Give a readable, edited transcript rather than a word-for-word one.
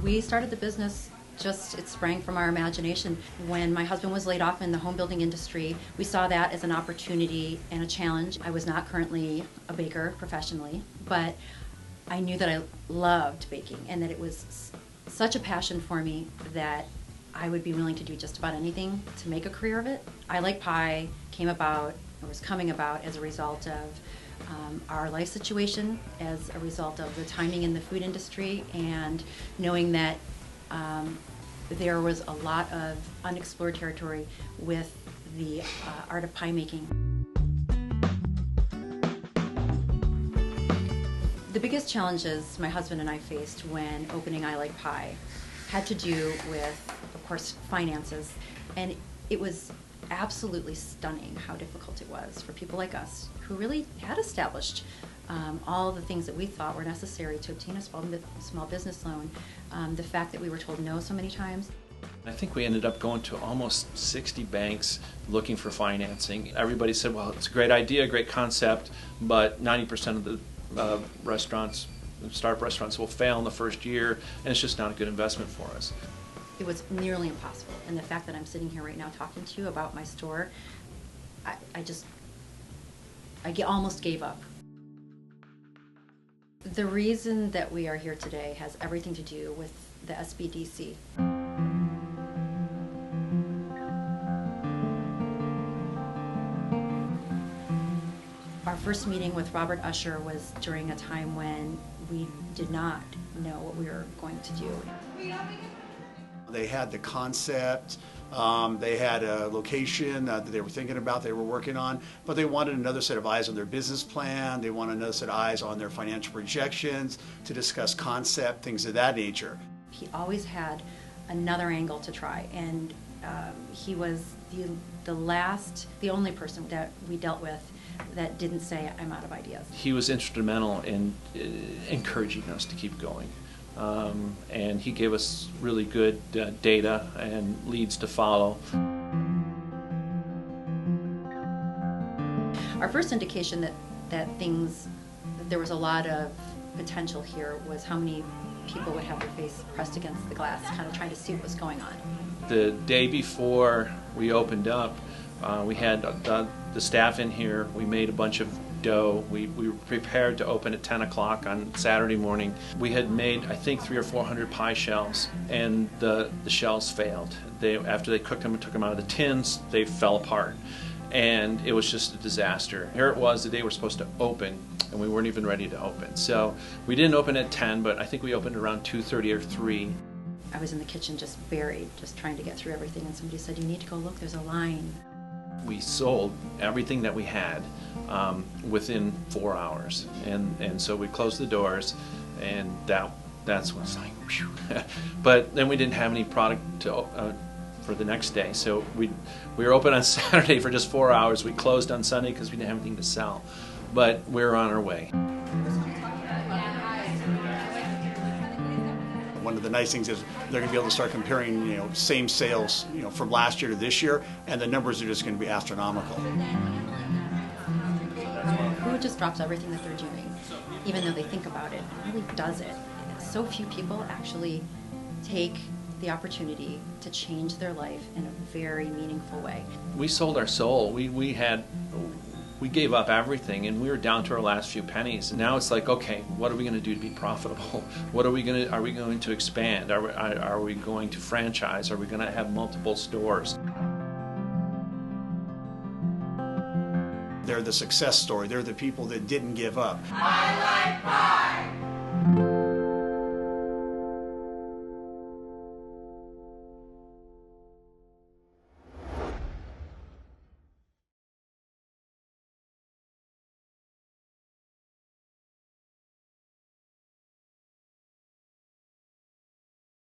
We started the business, it sprang from our imagination. When my husband was laid off in the home building industry, we saw that as an opportunity and a challenge. I was not currently a baker professionally, but I knew that I loved baking and that it was such a passion for me that I would be willing to do just about anything to make a career of it. I Like Pie was coming about as a result of our life situation, as a result of the timing in the food industry, and knowing that there was a lot of unexplored territory with the art of pie making. The biggest challenges my husband and I faced when opening I Like Pie had to do with, of course, finances, and it was absolutely stunning how difficult it was for people like us who really had established all the things that we thought were necessary to obtain a small business loan. The fact that we were told no so many times. I think we ended up going to almost 60 banks looking for financing. Everybody said, well, it's a great idea, great concept, but 90% of the startup restaurants will fail in the first year, and it's just not a good investment for us. It was nearly impossible, and the fact that I'm sitting here right now talking to you about my store, I almost gave up. The reason that we are here today has everything to do with the SBDC. Our first meeting with Robert Usher was during a time when we did not know what we were going to do. They had the concept, they had a location that they were thinking about, they were working on, but they wanted another set of eyes on their business plan, they wanted another set of eyes on their financial projections, to discuss concept, things of that nature. He always had another angle to try, and he was the only person that we dealt with that didn't say, I'm out of ideas. He was instrumental in encouraging us to keep going. And he gave us really good data and leads to follow. Our first indication that there was a lot of potential here was how many people would have their face pressed against the glass, kind of trying to see what was going on. The day before we opened up, we had the staff in here. We made a bunch of dough. We were prepared to open at 10 o'clock on Saturday morning. We had made, I think, 300 or 400 pie shells, and the shells failed. After they cooked them and took them out of the tins, they fell apart, and it was just a disaster. Here it was, the day we're supposed to open, and we weren't even ready to open. So we didn't open at 10, but I think we opened around 2:30 or 3. I was in the kitchen just buried, just trying to get through everything, and somebody said, you need to go look, there's a line. We sold everything that we had within 4 hours, and so we closed the doors, and that's what's like, whew. But then we didn't have any product for the next day, so we were open on Saturday for just 4 hours. We closed on Sunday because we didn't have anything to sell, but we're on our way. One of the nice things is they're going to be able to start comparing, same sales, from last year to this year, and the numbers are just going to be astronomical. Who just drops everything that they're doing, even though they think about it, really does it. So few people actually take the opportunity to change their life in a very meaningful way. We sold our soul. We gave up everything, and we were down to our last few pennies. And now it's like, okay, what are we going to do to be profitable? Are we going to expand? Are we going to franchise? Are we going to have multiple stores? They're the success story. They're the people that didn't give up. I like pie!